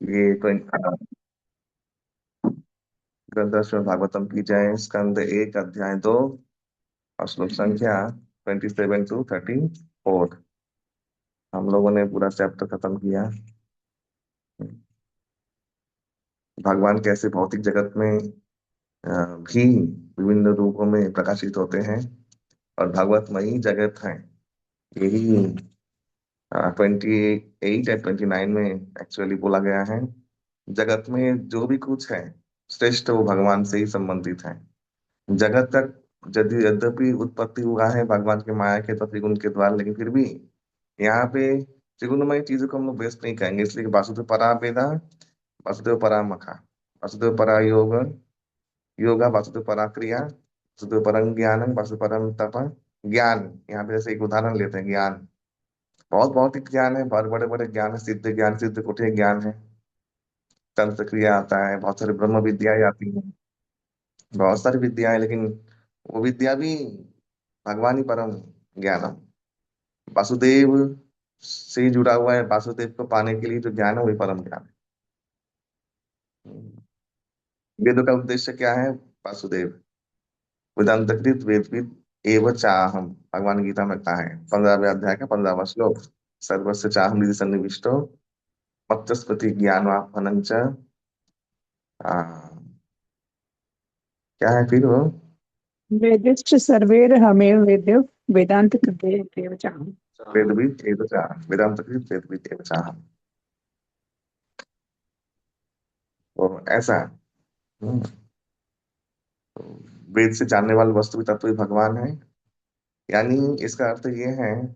ये तो ग्रंथ श्रीमद् भागवतम की जय। स्कंद एक अध्याय दो और श्लोक संख्या 27 to 34। हम लोगों ने पूरा चैप्टर खत्म किया। भगवान कैसे भौतिक जगत में भी विभिन्न रूपों में प्रकाशित होते हैं और भगवतमयी जगत है। यही 28 और 29 में एक्चुअली बोला गया है। जगत में जो भी कुछ है श्रेष्ठ वो भगवान से ही संबंधित है। जगत का यदि यद्यपि उत्पत्ति हुआ है भगवान के माया के तत्व त्रिगुण के द्वारा, लेकिन फिर भी यहाँ पे त्रिगुणमय चीजों को हम लोग बेस्ट नहीं कहेंगे, इसलिए कि वासुदेव परा वेदा, वासुदेव परा मखा, वासुदेव परा योग, योगा वासुदेव परा क्रिया, वासुदेव परम ज्ञान, वासुदेव परम तप। ज्ञान, यहाँ पे जैसे एक उदाहरण लेते हैं, ज्ञान बहुत भौतिक ज्ञान है, बहुत बड़े बड़े ज्ञान है, सिद्ध ज्ञान, सिद्ध कुटीर ज्ञान है, तंत्र क्रिया आता है, बहुत सारी ब्रह्म विद्याएं आती हैं, बहुत सारी विद्याएं, लेकिन वो विद्या भी भगवान ही परम ज्ञानम। वासुदेव से जुड़ा हुआ है, वासुदेव को पाने के लिए जो ज्ञान है वही परम ज्ञान है। वेदों का उद्देश्य क्या है? वासुदेव वेदांतकृत वेदविद एवं चाहम, भगवान गीता में कहा है 15वें अध्याय का 15वां श्लोक। सर्वस्य चाहम निधि सन्निविष्टो मत्स्मृति ज्ञानवापहनं च। क्या है फिर वो? वेदिश्च सर्वैर्हमेव वेद्यो वेदांत कृते एव चाहम्। वेदविद एवं चाह, वेदांतकृत वेदविद एवं चाहम। तो ऐसा है। हम्म, वेद से जानने वाले वस्तु तत्व ही भगवान है। यानी इसका अर्थ ये है,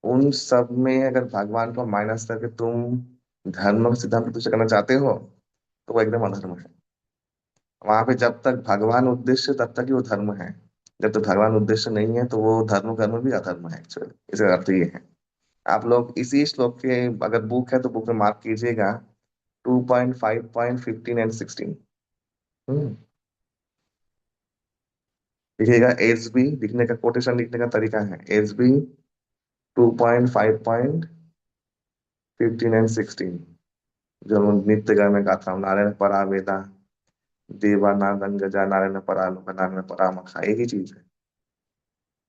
उन सब में अगर भगवान को माइनस करके तुम धर्म का सिद्धांत प्रतिष्ठा करना चाहते हो तो वो एकदम अधर्म है। वहां पे जब तक भगवान उद्देश्य तब तक ही वो धर्म है। जब तक भगवान उद्देश्य नहीं है तो वो धर्म कर्म भी अधर्म है एक्चुअली। इसका अर्थ ये है। आप लोग इसी श्लोक के, अगर बुक है तो बुक में मार्क कीजिएगा 2.5.15 एंड 16। हम्म लिखिएगा एस बी, लिखने का कोटेशन लिखने का तरीका है एस बी 2.5.15 एंड 16। जो हम नित्य गाय में गाता हूँ, नारायण परा वेदा, देवानादंगजा, नारायण परा लोक, नारायण परा मखा, एक ही चीज है।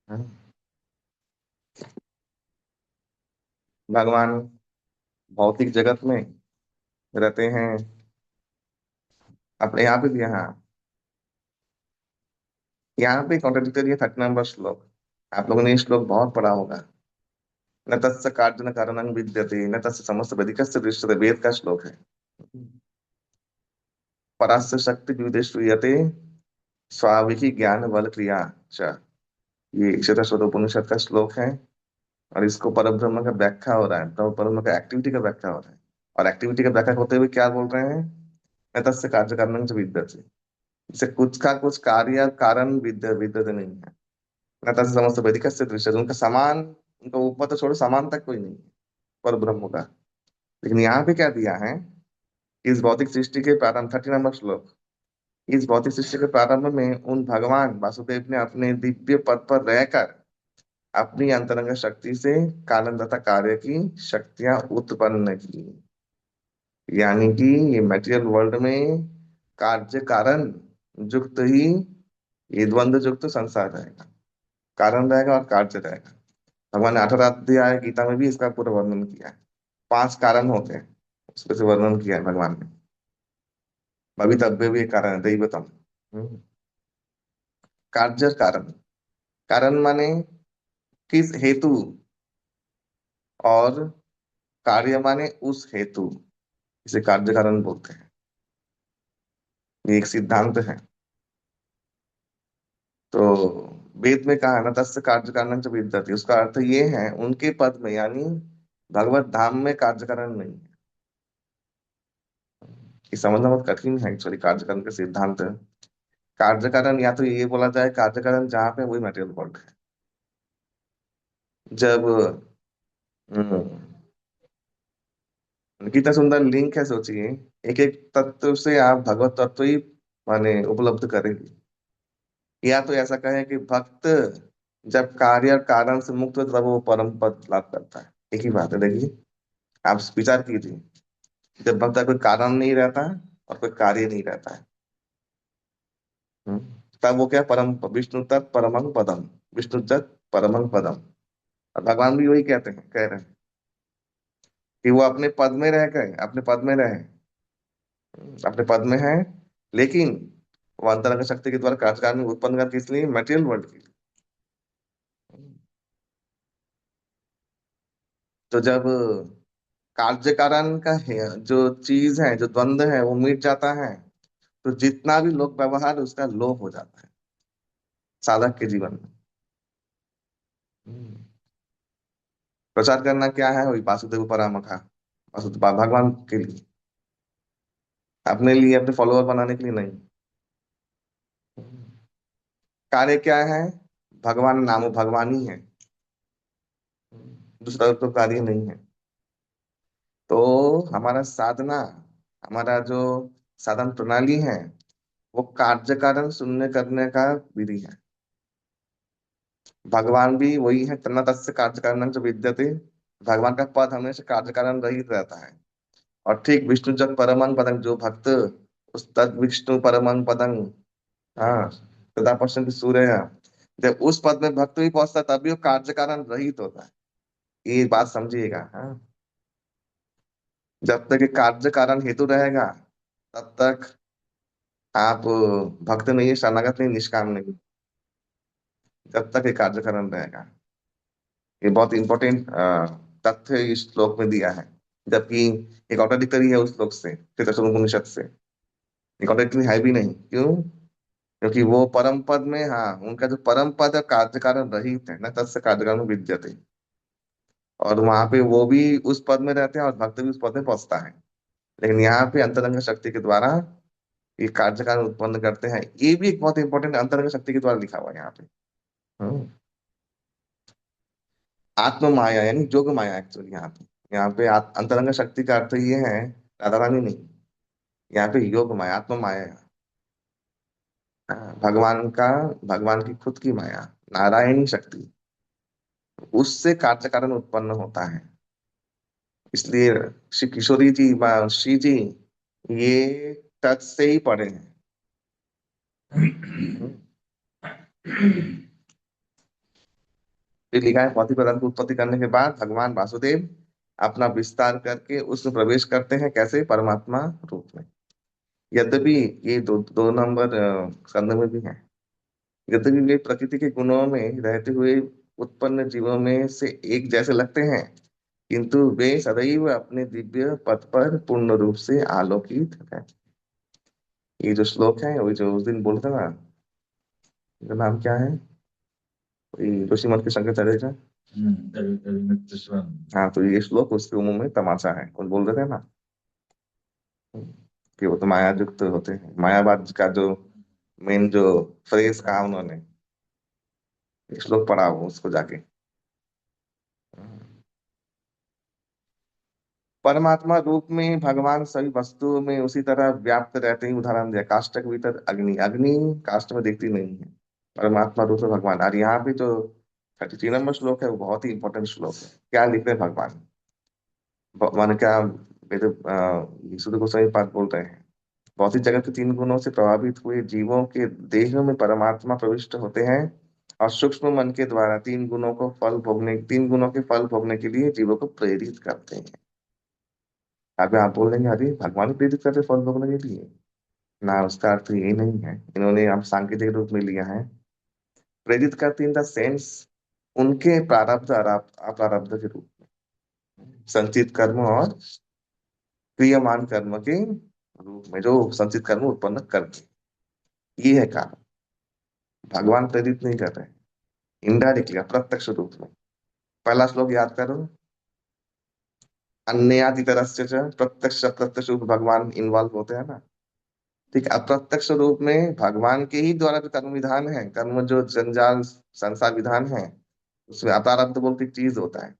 हाँ? भगवान भौतिक जगत में रहते हैं। अपने यहाँ पे भी, यहाँ पे कॉन्ट्रडिक्टरी है 30 नंबर श्लोक। आप लोगों ने ये श्लोक बहुत पढ़ा होगा। न तस्य कार्य न कारणं विद्यते न तस्य समस्त वेदिकस्य दृश्यते, वेद का श्लोक है। परास्य शक्ति विदेश्रूयते स्वाविकी ज्ञान बल क्रिया च। ये उपनिषद का श्लोक है। और इसको परब्रह्म का व्याख्या हो रहा है, तो परब्रह्म का एक्टिविटी का व्याख्या हो रहा है। और एक्टिविटी का व्याख्या होते हुए क्या बोल रहे हैं? न तस्य कार्य कारणं च विद्यते। इसे कुछ का कुछ कार्य कारण विद्यते नहीं है। न तस्य समस्त वेदिकस्य दृश्यते, उनका समान, उनका ऊपर तो छोड़ो, समान तक कोई नहीं है पर ब्रह्म का। लेकिन यहाँ पे क्या दिया है? इस भौतिक सृष्टि के प्रारंभ, 30 नंबर श्लोक, इस भौतिक सृष्टि के प्रारंभ में उन भगवान वासुदेव ने अपने दिव्य पद पर रहकर अपनी अंतरंग शक्ति से कालन तथा कार्य की शक्तियां उत्पन्न की। यानी कि ये मटेरियल वर्ल्ड में कार्य कारण युक्त ही, ये द्वंद्व युक्त संसार रहेगा। कारण रहेगा और कार्य रहेगा। भगवान ने 18 अध्याय गीता में भी इसका पूरा वर्णन किया है। 5 कारण होते हैं, उसमें से वर्णन किया है भगवान ने। भवितव्य भी एक कारण है, दैवतम। हम्म, कार्य कारण, कारण माने किस हेतु, और कार्य माने उस हेतु, इसे कार्य कारण बोलते हैं। ये एक सिद्धांत है। तो वेद में कहा है ना, तस्य कार्य कारण च विद्यते, उसका अर्थ ये है उनके पद में, यानी भगवत धाम में कार्य कारण नहीं है। ये समझना बहुत कठिन है एक्चुअली, कार्य कारण का सिद्धांत। कार्य कारण या तो ये बोला जाए, कार्य कारण जहाँ पे वही मटेरियल वर्ल्ड है। जब कितना सुंदर लिंक है, सोचिए। एक एक तत्व से आप भगवत तत्व ही माने उपलब्ध करेंगे। या तो ऐसा कहें कि भक्त जब कार्य और कारण से मुक्त होता है तब वो परम पद लाभ करता है। एक ही बात है, देखिए। आप विचार कीजिए। जब भक्त का कोई कारण नहीं रहता और कोई कार्य नहीं रहता है। हम्म, तब वो क्या, परम विष्णु तत् परमं पदम, विष्णु तत् परमं पदम। और भगवान भी वही कहते हैं, कह रहे हैं कि वो अपने पद में रह गए, अपने पद में रहे, अपने पद में है, लेकिन वो अंतरंग शक्ति के द्वारा कार्यकारण में उत्पन्न कर किस लिए, मटेरियल वर्ल्ड के लिए। तो जब कार्य कारण का है जो चीज है, जो द्वंद्व है वो मिट जाता है, तो जितना भी लोक व्यवहार उसका लोप हो जाता है साधक के जीवन में। हम्म। प्रचार करना क्या है, वही वासुदेव परामखा, वासुदेव भगवान के लिए, अपने लिए, अपने फॉलोअर बनाने के लिए नहीं। कार्य क्या है, भगवान नाम भगवान ही है, दूसरा तो कार्य नहीं है। तो हमारा साधना, हमारा जो साधन प्रणाली है, वो कार्य कारण शून्य करने का विधि है। भगवान भी वही है, तन्ना तस्य कार्य कारण जो विद्यते। भगवान का पद हमेशा कार्य कारण रहित रहता है। और ठीक विष्णु जब परमंग पदं, जो भक्त उस तद विष्णु परमंग पदं, हाँ, तदा पश्यन्ति सूर्य, जब उस पद में भक्त भी पहुंचता है, तभी वो कार्य कारण रहित होता है। ये बात समझिएगा, हाँ। जब तक ये कार्य कारण हेतु रहेगा, तब तक आप भक्त नहीं है, शरणागत नहीं, निष्काम नहीं, जब तक ये कार्य कारण रहेगा। ये बहुत इंपॉर्टेंट तथ्य इस श्लोक में दिया है। जबकि एक कॉन्ट्राडिक्टरी है उस श्लोक से, उपनिषद से। ये कॉन्ट्राडिक्टरी है भी नहीं, क्यों? क्योंकि वो परम पद में, हाँ, उनका जो परम पद है कार्य कारण रहित है, न तस्य कार्य कारण विद्यते। और वहां पे वो भी उस पद में रहते हैं और भक्त भी उस पद में पहुंचता है। लेकिन यहाँ पे अंतरंग शक्ति के द्वारा ये कार्य कारण उत्पन्न करते हैं। ये भी एक बहुत इंपॉर्टेंट अंतरंग शक्ति के द्वारा लिखा हुआ है यहाँ पे। हम्म। आत्म माया यानी जोग माया, एक्चुअली यहाँ पे अंतरंग शक्ति का अर्थ ये है, राधा रानी नहीं। यहाँ पे योग माया, आत्म माया है। हाँ, भगवान की खुद की माया, नारायणी शक्ति, उससे कार्य कारण उत्पन्न होता है। इसलिए श्री किशोरी जी, श्री जी, ये टच से ही पढ़े हैं। फिर लिखा है, पौथी प्रधान की उत्पत्ति करने के बाद भगवान वासुदेव अपना विस्तार करके उसमें प्रवेश करते हैं, कैसे, परमात्मा रूप में। यद्यपि ये दो नंबर स्कंद में भी है। यद्यपि वे प्रकृति के गुणों में रहते हुए उत्पन्न जीवों में से एक जैसे लगते हैं, किंतु वे सदैव अपने दिव्य पद पर पूर्ण रूप से आलोकित हैं। ये जो श्लोक है, वही जो उस दिन बोलते ना, इनका नाम क्या है, वही ऋषिमठ के शंकराचार्य का। हाँ, तो ये श्लोक उसके मुंह में तमाचा है, वो बोल रहे थे ना कि वो तो माया युक्त होते हैं। मायावाद का जो मेन जो फ्रेज कहा उन्होंने, एक श्लोक पढ़ा हो उसको जाके। परमात्मा रूप में भगवान सभी वस्तुओं में उसी तरह व्याप्त रहते ही, उदाहरण दिया, काष्ठ के भीतर अग्नि, अग्नि काष्ठ में दिखती नहीं है, परमात्मा रूप में भगवान। और यहाँ पे जो 33 नंबर श्लोक है, वो बहुत ही इंपॉर्टेंट श्लोक है। क्या लिख रहे हैं भगवान, भगवान क्या, वेद यीशु गोस्वामी पाद बोल रहे हैं, भौतिक जगत के तीन गुणों से प्रभावित हुए जीवों के देह में परमात्मा प्रविष्ट होते हैं और सूक्ष्म मन के द्वारा तीन गुणों के फल भोगने के लिए जीवों को प्रेरित करते हैं। अभी आप बोल देंगे, अरे भगवान ही प्रेरित करते फल भोगने के लिए? ना, उसका अर्थ ये नहीं है। इन्होंने अब सांकेतिक रूप में लिया है। प्रेरित करते इन द सेंस, उनके प्रारब्ध और अप्रारब्ध के रूप में, संचित कर्म और क्रियमान कर्म के रूप में, जो संचित कर्म उत्पन्न करते, ये है कारण। भगवान प्रेरित नहीं कर रहे, इनडायरेक्टली, अप्रत्यक्ष रूप में। पहला श्लोक याद करो, अन्यादि तरह से प्रत्यक्ष अप्रत्यक्ष रूप भगवान इन्वॉल्व होते हैं ना। ठीक है, अप्रत्यक्ष रूप में भगवान के ही द्वारा जो कर्म विधान है, कर्म जो जंजाल संसार विधान है, उसमें अप्रारब्ध बोल के एक चीज होता है,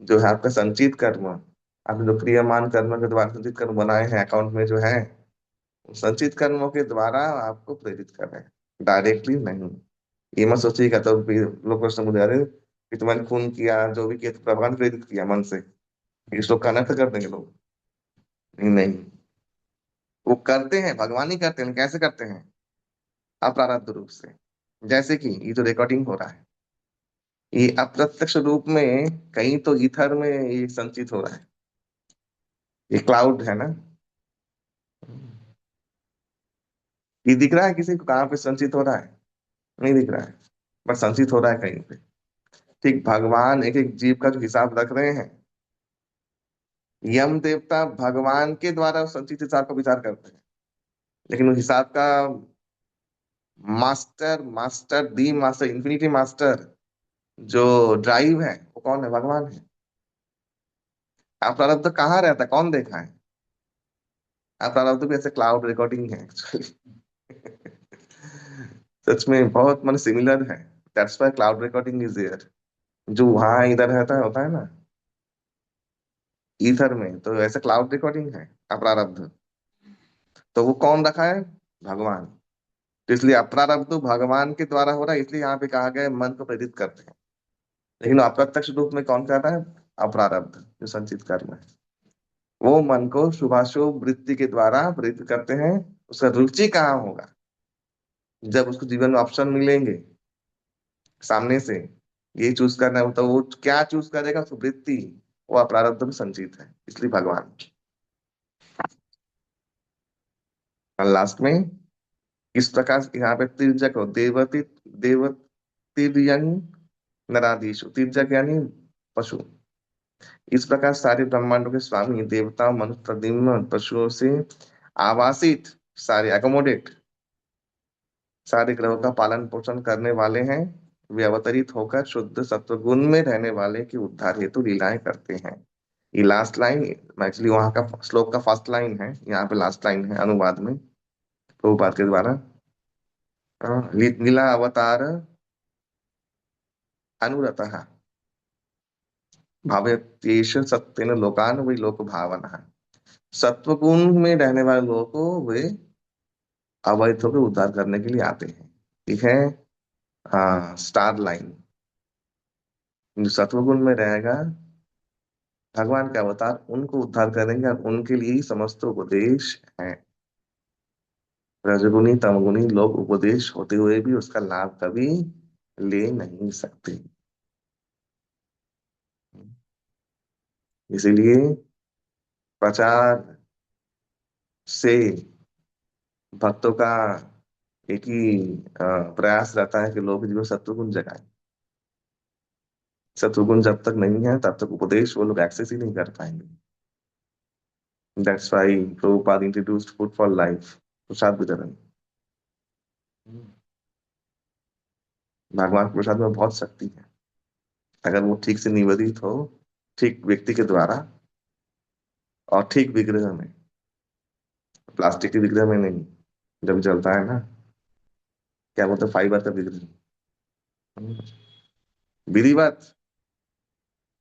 जो है आपका संचित कर्म। आपने जो क्रियमान कर्म के द्वारा संचित कर्म बनाए हैं अकाउंट में जो है, उन संचित कर्मों के द्वारा आपको प्रेरित कर रहे हैं, डायरेक्टली नहीं। ये मत सोचिएगा तो भी लोग प्रश्न मुझे, अरे कि तुम्हारे खून किया, जो भी किया, तो भगवान प्रेरित किया मन से, इस लोग का अनर्थ कर देंगे लोग। नहीं, वो करते हैं, भगवान ही करते हैं, कैसे करते हैं? अप्रारब्ध रूप से। जैसे कि ये जो रिकॉर्डिंग हो रहा है, ये अप्रत्यक्ष रूप में कहीं तो ईथर में ये संचित हो रहा है। ये क्लाउड है ना, ये दिख रहा है किसी को कहाँ पे संचित हो रहा है? नहीं दिख रहा है, बस संचित हो रहा है कहीं पे। ठीक, भगवान एक एक जीव का जो हिसाब रख रहे हैं, यम देवता भगवान के द्वारा उस संचित हिसाब का विचार करते हैं, लेकिन उस हिसाब का master, master the master, infinity master जो ड्राइव है, वो कौन है? भगवान है। आप प्रारब्ध कहाँ रहता है, कौन देखा है? आप प्रारब्ध भी ऐसे क्लाउड रिकॉर्डिंग है एक्चुअली। सच में बहुत मन सिमिलर है। That's why cloud recording is there. जो वहां इधर रहता है, होता है ना ईथर में, तो ऐसे क्लाउड रिकॉर्डिंग है अप्रारब्ध। तो वो कौन रखा है? भगवान। तो इसलिए अप्रारब्ध तो भगवान के द्वारा हो रहा है, इसलिए यहाँ पे कहा गया है मन को प्रेरित करते हैं। लेकिन अप्रत्यक्ष रूप में कौन कर रहा है? अप्रारब्ध जो संचित कर्म है, वो मन को शुभाशुभ वृत्ति के द्वारा प्रेरित करते हैं। उसका रुचि कहाँ होगा? जब उसको जीवन में ऑप्शन मिलेंगे सामने से, ये चूज करना है, तो वो क्या चूज करेगा? उसको वृत्ति, वो अप्रारब्ध में संचित है, इसलिए भगवान। और लास्ट में इस प्रकार यहाँ पे तिर्जक हो, देवती, देवतिर्यंग नराधीशु। तिर्जक यानी पशु। इस प्रकार सारे ब्रह्मांडों के स्वामी देवताओं, मनुष्य, प्रद्युम्न पशुओं से आवासित, सारे एकोमोडेट, सारे ग्रहों का पालन पोषण करने वाले हैं। वे अवतरित होकर शुद्ध सत्व गुण में रहने वाले की उद्धार हेतु लीलाएं करते हैं। ये लास्ट लाइन एक्चुअली वहां का श्लोक का फर्स्ट लाइन है, यहाँ पे लास्ट लाइन है अनुवाद में प्रभुपाद के द्वारा। लीला अवतार अनुरतः भावयत्येष सत्येन लोकान, वही लोक भावना। सत्व गुण में रहने वाले लोगों को वे अवैध होकर उद्धार करने के लिए आते हैं। ठीक है। हाँ, स्टार लाइन। जो सत्वगुण में रहेगा, भगवान के अवतार उनको उद्धार करेंगे, और उनके लिए ही समस्त उपदेश है। रजगुनी तमगुनी लोग उपदेश होते हुए भी उसका लाभ कभी ले नहीं सकते। इसीलिए प्रचार से भक्तों का एक ही प्रयास रहता है कि लोग जीवन सत्वगुण जगाए। सत्वगुण जब तक नहीं है, तब तक उपदेश वो लोग एक्सेस ही नहीं कर पाएंगे। That's why Prabhupad introduced food for life, प्रसाद वितरण। भगवान के प्रसाद में बहुत शक्ति है, अगर वो ठीक से निवेदित हो, ठीक व्यक्ति के द्वारा, और ठीक विग्रह में, प्लास्टिक के विग्रह में नहीं। जब जलता है ना, क्या बोलते हैं, फाइबर का विग्रह। विधिवत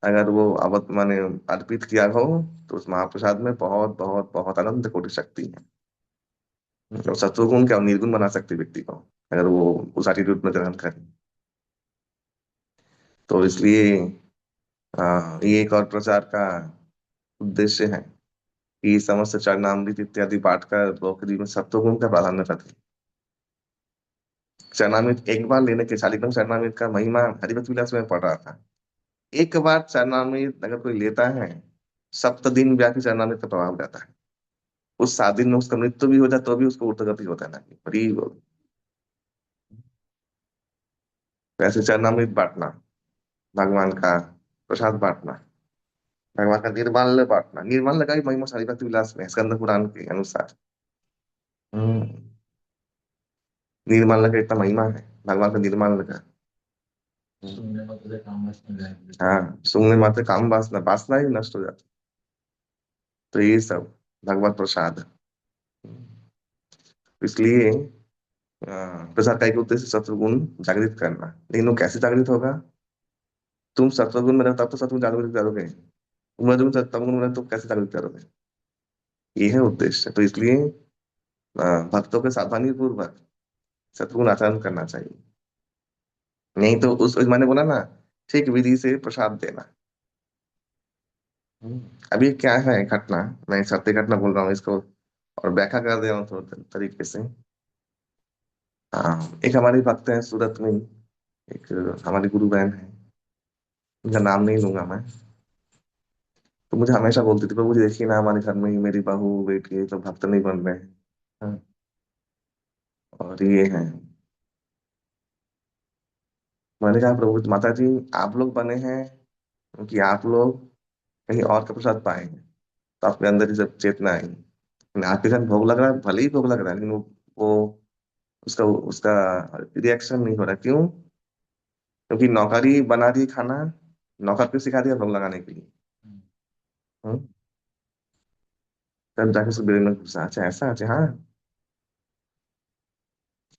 अगर वो अवत माने अर्पित किया हो, तो उस महाप्रसाद में बहुत बहुत बहुत अनंत कोटि शक्ति है। और सत्वगुण क्या निर्गुण बना सकती व्यक्ति को, अगर वो उस एटीट्यूड में ग्रहण करे। तो इसलिए ये एक और प्रचार का उद्देश्य है कि समस्त चरणामृत इत्यादि पाठ कर लोक के जीवन सत्वगुण का प्राधान्य रखें। चरणामृत एक बार लेने के, शालिग्राम चरणामृत का महिमा हरिभक्त विलास में पढ़ रहा था। एक बार चरणामृत अगर कोई लेता है, सप्त दिन व्यापी चरणामृत का प्रभाव रहता है। उस 7 दिन में उसका मृत्यु भी हो जाए तो भी उसको ऊर्ध्वगति होता है ना, बड़ी वैसे चरणामृत बांटना, भगवान का प्रसाद बांटना, भगवान का निर्माल्य बांटना। निर्माल्य का भी महिमा हरिभक्त विलास में है, स्कंद पुराण के अनुसार। हम्म, निर्माल्य का इतना महिमा है, भगवान का निर्माल्य का। हाँ, सुनने मात्र काम वासना, वासना ही नष्ट हो जाती। तो ये सब भगवत प्रसाद। इसलिए प्रसाद का एक उद्देश्य सत्वगुण जागृत करना। लेकिन वो कैसे जागृत होगा? तुम सत्वगुण में रहो तब तो सत्वगुण जागृत करोगे, तुम रजोगुण तमगुण में रहो तो कैसे जागृत करोगे? ये है उद्देश्य। तो इसलिए भक्तों के सावधानी पूर्वक सत्वगुण आचरण करना चाहिए। नहीं तो उस मैंने बोला ना, ठीक विधि से प्रसाद देना। हम्म। अभी क्या है घटना, मैं सत्य घटना बोल रहा हूँ इसको और व्याख्या कर दे रहा हूँ थोड़ा तरीके से। हाँ, एक हमारी भक्त है सूरत में ही, एक हमारी गुरु बहन है, उनका नाम नहीं लूंगा मैं। तो मुझे हमेशा बोलती थी, प्रभु जी देखिए ना हमारे घर में ही मेरी बहू बेटी तो भक्त नहीं बन रहे हैं। हाँ, और ये है। मैंने कहा प्रभु माता जी, आप लोग बने हैं क्योंकि आप लोग कहीं और का प्रसाद पाएंगे, तो आपके अंदर ही जब चेतना आई, लेकिन आपके साथ भोग लग रहा है, भले ही भोग लग रहा है, लेकिन वो उसका उसका रिएक्शन नहीं हो रहा। क्यों? क्योंकि नौकरी बना दी खाना, नौकर को सिखा दिया भोग लगाने के लिए। हम्म। तब जाके उसके ब्रेन में घुसा, अच्छा ऐसा, अच्छा हाँ।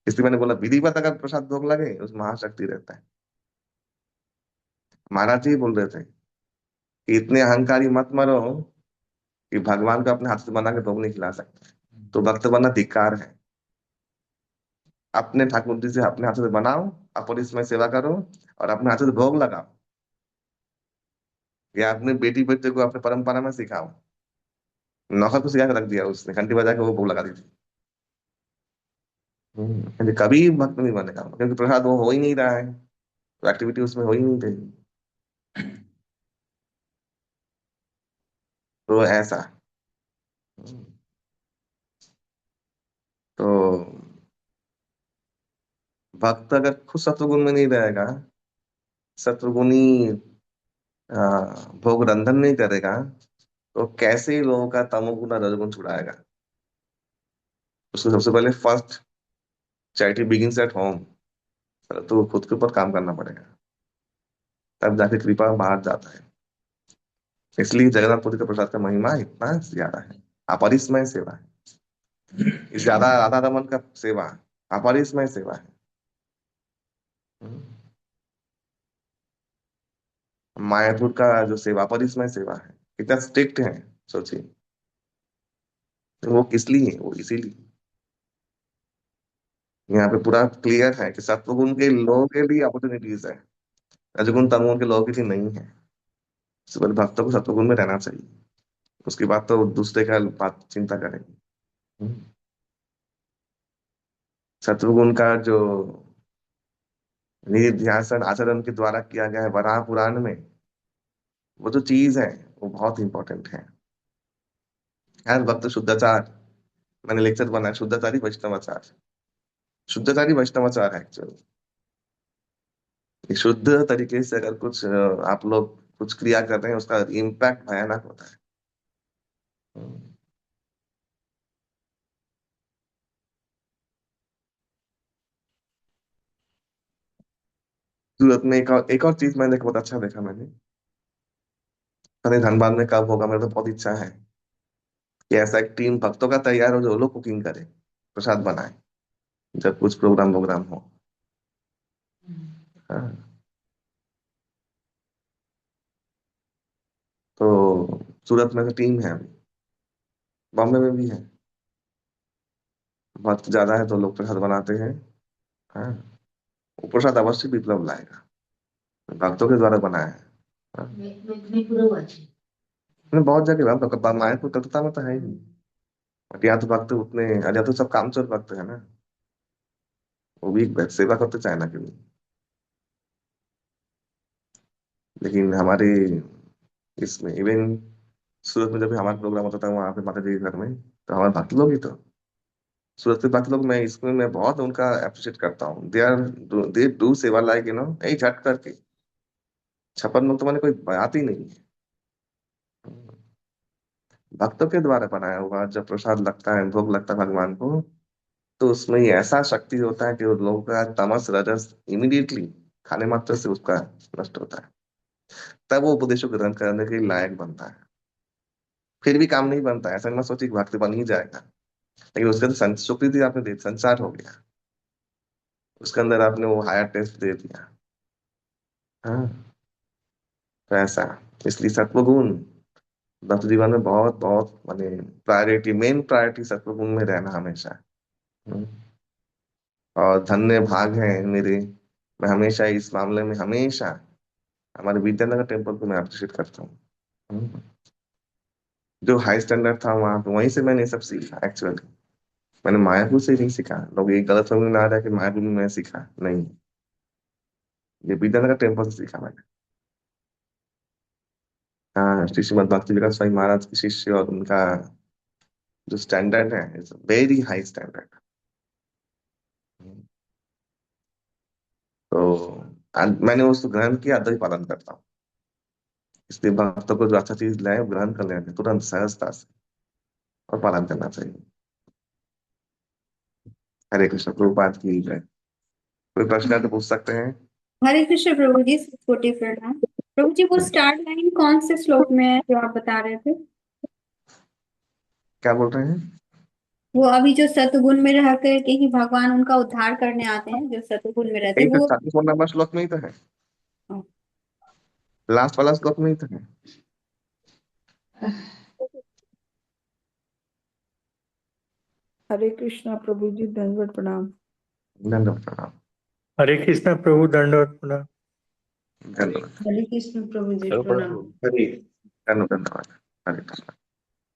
इसलिए मैंने बोला विधिवत अगर प्रसाद भोग लगे उसमें महाशक्ति रहता है। महाराज जी बोल रहे थे कि इतने अहंकारी मत मरो कि भगवान को अपने हाथ से बना के भोग नहीं खिला सकते, तो भक्त बनना धिक्कार है। अपने ठाकुर जी से अपने हाथ से बनाओ, अपरिश्रम सेवा करो, और अपने हाथ से भोग लगाओ, या अपने बेटी बच्चे को अपने परंपरा में सिखाओ। नौकर को सिखा के रख दिया उसने, घंटी बजा के वो भोग लगा दी थी। कहते कभी भक्त नहीं बनेगा क्योंकि प्रसाद वो हो ही नहीं रहा है, तो एक्टिविटी उसमें हो ही नहीं रही। तो ऐसा। हम्म, तो भक्त अगर खुद सत्वगुण में नहीं रहेगा, सत्वगुणी भोग रंधन नहीं करेगा, तो कैसे लोगों का तमोगुण और रजोगुण छुड़ाएगा? उसको सबसे पहले first charity begins at home, तो खुद के ऊपर काम करना पड़ेगा, तब जाके कृपा बाहर जाता है। इसलिए जगन्नाथपुरी का प्रसाद का महिमा इतना ज्यादा है। अपरिसमय सेवा है, ज्यादा राधा रमन का सेवा अपरिसमय सेवा है। हम्म। मायापुर का जो सेवा अपरिसमय सेवा है, कितना स्ट्रिक्ट है, सोचिए। वो किस लिए? वो इसीलिए यहाँ पे पूरा क्लियर है कि सत्वगुण के लोगों के लिए अपॉर्चुनिटीज है, रजगुण तमोगुण के लोगों के लिए नहीं है। केवल भक्तों को सत्वगुण में रहना चाहिए, उसके बाद तो दूसरे का बात चिंता करेंगे। हम्म। सत्वगुण का जो निधिध्यासन आचरण के द्वारा किया गया है वराह पुराण में, वो जो चीज है वो बहुत इंपॉर्टेंट है। हर वक्त शुद्धाचार, मैंने लेक्चर बनाया शुद्धाचारी वैष्णवाचार। शुद्धाचारी वैष्णवाचार है एक्चुअली। शुद्ध तरीके से अगर कुछ आप लोग कुछ क्रिया कर रहे हैं, उसका इम्पैक्ट भयानक होता है। हम्म। सूरत में एक और चीज मैंने बहुत अच्छा देखा मैंने, पता नहीं धनबाद में कब होगा, मेरी तो बहुत इच्छा है कि ऐसा एक टीम भक्तों का तैयार हो जो लोग कुकिंग करे, प्रसाद बनाए, जब कुछ प्रोग्राम वोग्राम हो। हाँ। तो सूरत में तो टीम है अभी, बॉम्बे में भी है। बहुत ज्यादा है तो लोग प्रसाद बनाते हैं। हाँ। वो प्रसाद अवश्य विप्लव लाएगा, भक्तों के द्वारा बनाया है। हाँ। बहुत जगह मायापुर कलकत्ता में तो है ही नहीं। बट यहाँ तो भक्त उतने, या तो सब कामचोर भक्त है ना, वो भी सेवा करते चाहे ना क्यों। लेकिन हमारे इसमें इवन सूरत में जब भी हमारा प्रोग्राम होता था वहां पे माता जी के घर में, तो हमारे भक्त लोग ही तो, सूरत के भक्त लोग, मैं इसमें मैं बहुत उनका अप्रिशिएट करता हूँ। दे डू सेवा लाइक यही झट करके। छप्पन भोग तो मैंने कोई बात ही नहीं है। भक्तों के द्वारा बनाया हुआ जब प्रसाद लगता है, भोग लगता है भगवान को, तो उसमें ही ऐसा शक्ति होता है कि उन लोगों का तमस रजस इमीडिएटली खाने मात्र से उसका नष्ट होता है। तब वो उपदेशों ग्रहण करने के लायक बनता है। फिर भी काम नहीं बनता है, ऐसा मत सोचिए कि भक्त बन ही जाएगा, लेकिन उसके अंदर सुकृति आपने दे, संचार हो गया, उसके अंदर आपने वो हायर टेस्ट दे दिया। हाँ। तो ऐसा, इसलिए सत्वगुण भक्त जीवन में बहुत बहुत माने प्रायोरिटी, मेन प्रायोरिटी सत्वगुण में रहना हमेशा। हम्म। और धन्य भाग है मेरे, मैं हमेशा इस मामले में हमेशा हमारे विद्यानगर टेम्पल को मैं अप्रिशिएट करता हूँ। हम्म। जो हाई स्टैंडर्ड था वहां पे, वहीं से मैंने ये सब सीखा एक्चुअली। मैंने मायापुर से नहीं सीखा। लोग ये गलत फहमी में आ रहा है कि मायापुर में मैं सीखा, नहीं। ये विद्यानगर टेम्पल से सीखा मैंने। हाँ, श्री श्रीमद भक्ति विकास स्वामी महाराज के शिष्य, और उनका जो स्टैंडर्ड है, इट्स वेरी हाई स्टैंडर्ड। तो मैंने उसको ग्रहण किया, अद्वैत पालन करता हूँ। इसलिए भक्तों को जो अच्छा चीज लाए वो ग्रहण कर लेना चाहिए तुरंत, सहजता से, और पालन करना चाहिए। हरे कृष्ण, प्रभुपाद की जय। कोई प्रश्न है तो पूछ सकते हैं। हरे कृष्ण प्रभु जी, कोटि प्रणाम। प्रभु जी, वो स्टार्ट लाइन कौन से श्लोक में है जो आप बता रहे थे? क्या बोल रहे हैं? वो अभी जो सतगुण में रह करके ही भगवान उनका उद्धार करने आते हैं, जो सतगुण में रहते यही हैं तो वो। 34 नंबर श्लोक में ही तो है, लास्ट वाला श्लोक में ही तो है। हरे कृष्णा प्रभु जी, दंडवत प्रणाम। धन्यवाद, प्रणाम। हरे कृष्ण प्रभु, दंडवत प्रणाम। धन्यवाद। हरे कृष्ण प्रभु जी, हरि, धन्यवाद। हरे कृष्ण।